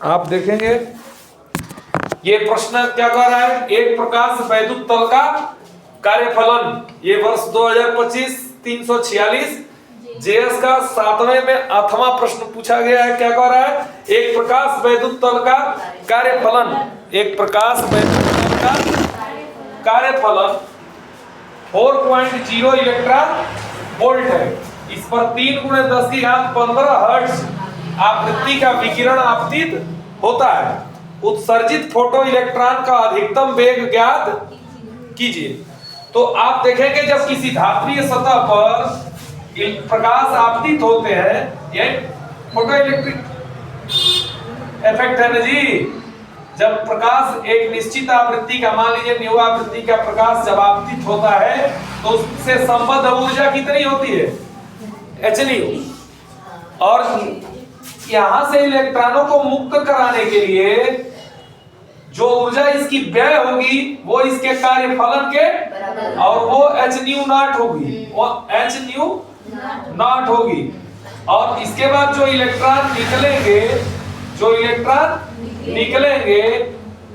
आप देखेंगे ये प्रश्न क्या कह रहा है, एक प्रकाश वैद्युत तल का कार्यफलन, ये वर्ष 2025 346 जेएस का 7वें में 8वां प्रश्न पूछा गया है। क्या कह रहा है, एक प्रकाश वैद्युत तल का कार्यफलन, एक प्रकाश वैद्युत तल का कार्यफलन 4.0 इलेक्ट्रॉन वोल्ट है। इस पर 3 × 10⁻15 हर्ट्ज आवृत्ति का विकिरण आपतित होता है। उत्सर्जित फोटो इलेक्ट्रॉन का अधिकतम वेग ज्ञात कीजिए। तो आप देखेंगे जब किसी धात्विय सतह पर प्रकाश आपतित होते हैं, ये फोटो इलेक्ट्रिक इफेक्ट है ना जी। जब प्रकाश एक निश्चित आवृत्ति का, मान लीजिए न्यू आवृत्ति का प्रकाश जब आपतित होता है तो उससे संबद्ध ऊर्जा कितनी होती है, hν। और यहां से इलेक्ट्रॉनों को मुक्त कराने के लिए जो ऊर्जा इसकी व्यय होगी वो इसके कार्यफलन के, और वो hν0 होगी, वो hν0 होगी। और इसके बाद जो इलेक्ट्रॉन निकलेंगे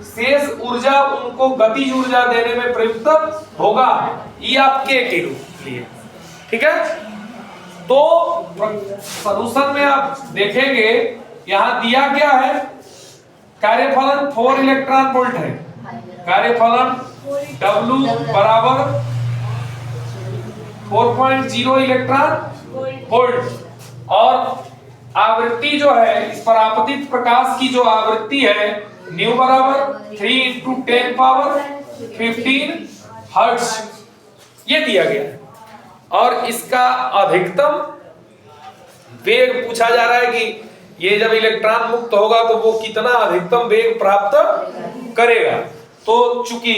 शेष ऊर्जा उनको गतिज ऊर्जा देने में प्रयुक्त होगा, ये आपके के लिए, ठीक है। तो सॉल्यूशन में आप देखेंगे यहां दिया क्या है, कार्यफलन 4 इलेक्ट्रॉन वोल्ट है, कार्यफलन W बराबर 4.0 इलेक्ट्रॉन वोल्ट, और आवृत्ति जो है इस पर आपतित प्रकाश की जो आवृत्ति है न्यू बराबर 3 × 10⁻15 हर्ट्ज, ये दिया गया है। और इसका अधिकतम वेग पूछा जा रहा है कि ये जब इलेक्ट्रॉन मुक्त होगा तो वो कितना अधिकतम वेग प्राप्त करेगा। तो चूंकि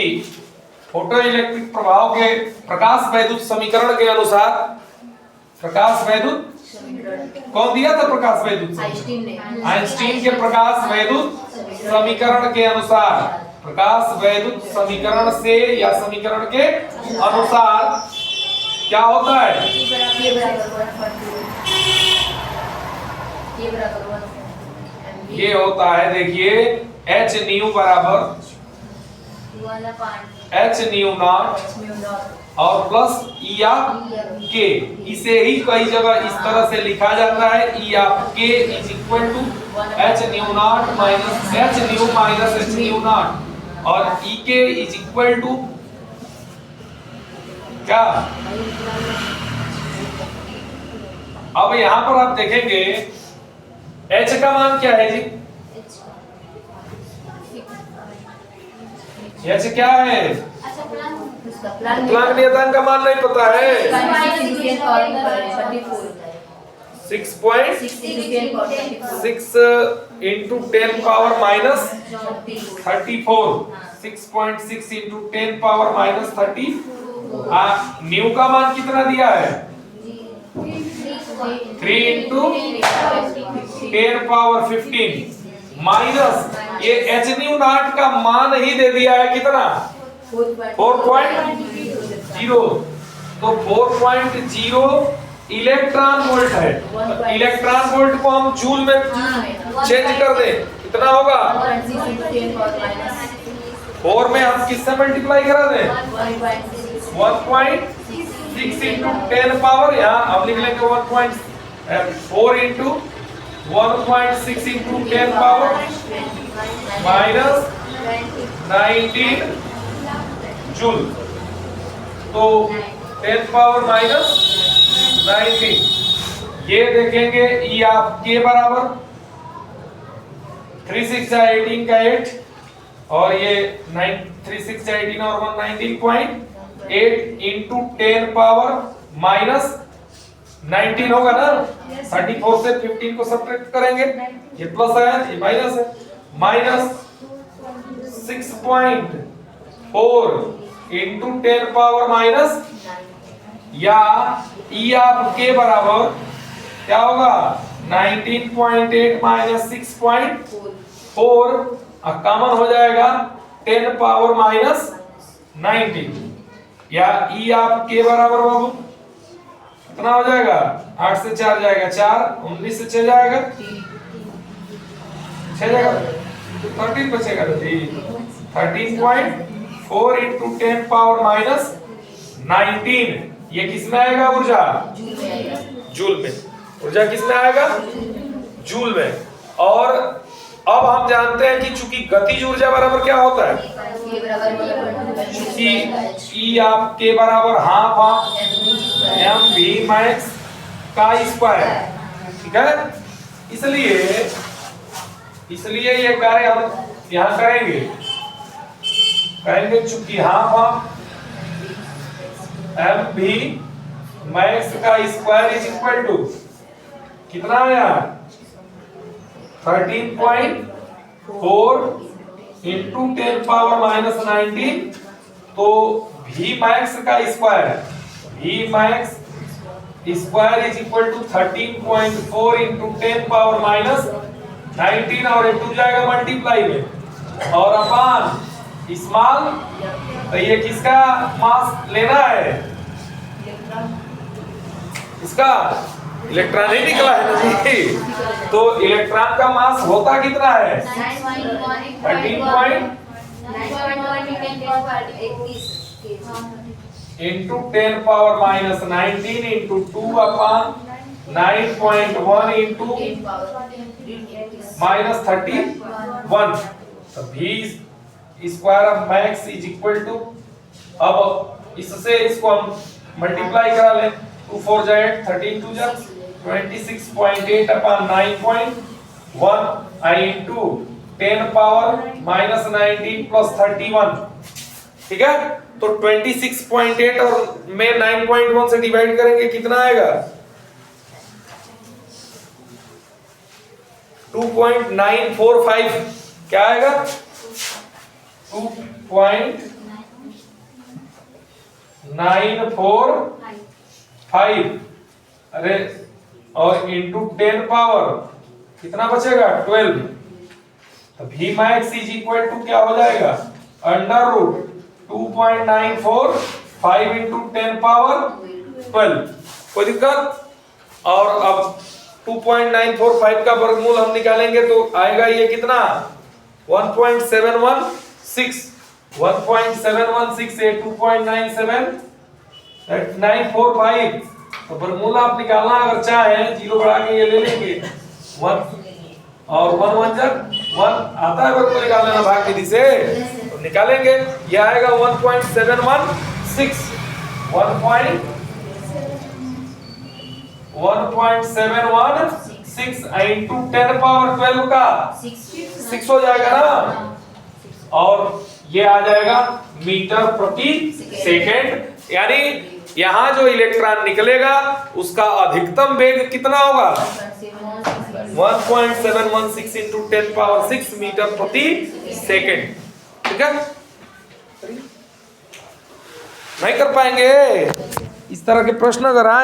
फोटो इलेक्ट्रिक प्रभाव के प्रकाश वैद्युत समीकरण के अनुसार, प्रकाश वैद्युत कौन दिया था, प्रकाश वैद्युत आइंस्टीन के प्रकाश वैद्युत समीकरण के अनुसार, प्रकाश वैद्युत समीकरण से या समीकरण के अनुसार क्या होता है, ये होता है, देखिए hν बराबर hν0 और प्लस E ऑफ K। इसे ही कई जगह इस तरह से लिखा जाता है, E of K is equal to hν0 minus hν minus hν0, और EK इज इक्वल टू क्या। अब यहां पर आप देखेंगे H का मान क्या है जी, H क्या है, प्लांक नियतांक का मान नहीं पता है, 6.6 into 10 power minus 34, 6.6 into 10 power minus 30। New का मान कितना दिया है, 3 into 10 power 15 माइनस ये hν0 का मान ही दे दिया है कितना, 4.0। तो 4.0 इलेक्ट्रॉन वोल्ट है। इलेक्ट्रॉन वोल्ट को हम जूल में चेंज कर दें, कितना होगा, 4 में हम किससे मल्टीप्लाई करा दें, 1.6 into 10 पावर, यहाँ हम लिख लेंगे 1.4 into 1.6 into 10 power minus 19 joule. तो 10 पावर माइनस 19, ये देखेंगे E ऑफ K बराबर 3 6 18 का 8, और ये 3 6 18 और 119.8 into 10 पावर माइनस 19 होगा ना, 34 से 15 को सब्ट्रैक्ट करेंगे, ये प्लस है ये माइनस है, माइनस 6.4 into 10 पावर माइनस, या E ऑफ K बराबर क्या होगा, 19.8 माइनस 6.4, कॉमन हो जाएगा 10 पावर माइनस 19, या E ऑफ K बराबर बाबू कितना हो जाएगा, 8 से 4 जाएगा 4, 19 से 6 जाएगा 6 जगह 13 बचेगा तो जी 13.4 into 10 पावर माइनस 19 ये किसमें आएगा ऊर्जा? जूल में। ऊर्जा किसमें आएगा? जूल में। और अब हम जानते हैं कि चूंकि गतिज ऊर्जा बराबर क्या होता है? चूंकि E आप के बराबर half of M V max का स्क्वायर, ठीक है? इसलिए ये कार्य हम यहाँ करेंगे चूंकि half of M V max का स्क्वायर इज इक्वल टू कितना आया? 13.4 into 10 पावर माइनस 19 तो V मैक्स का square is equal to 13.4 into 10 power minus 19 और 2 जाएगा मल्टीप्लाई में और अपान स्मॉल तो ये किसका मास लेना है? इसका इलेक्ट्रॉन ही निकला है ना जी। तो इलेक्ट्रॉन का मास होता कितना है? 13 into 10 power minus 19 into 2 upon 9.1 into minus 31 तो V square of max is equal to अब इससे इसको हम मल्टीप्लाई करा लें 2 4 जाए 13 2 जा 26.8 upon 9.1 I into 10 power minus 19 plus 31 ठीक है। तो 26.8 और में 9.1 से डिवाइड करेंगे कितना आएगा? 2.945 क्या आएगा? 2.945 अरे और इंटू 10 पावर कितना बचेगा? 12 तो V max is equal to क्या हो जाएगा? Under root 2.945 into 10 power 12। कोई दिक्कत? और अब 2.945 का वर्गमूल हम निकालेंगे तो आएगा ये कितना? 1.716 1.716 2.97 945 तो वर्गमूल आप निकालना अगर चाहे जीरो बढ़ा के ये ले लेंगे 1 और 1 1 जब 1 आता है वर्गमूल निकाल लेना भाग विधि से तो निकालेंगे ये आएगा 1.716 1.716 into 10 पावर 12 का 6 हो जाएगा ना और ये आ जाएगा मीटर प्रति सेकंड। यानी यहाँ जो इलेक्ट्रॉन निकलेगा उसका अधिकतम वेग कितना होगा? 1.716 into 10 पावर 6 मीटर प्रति सेकंड। ठीक है, नहीं कर पाएंगे इस तरह के प्रश्न अगर आए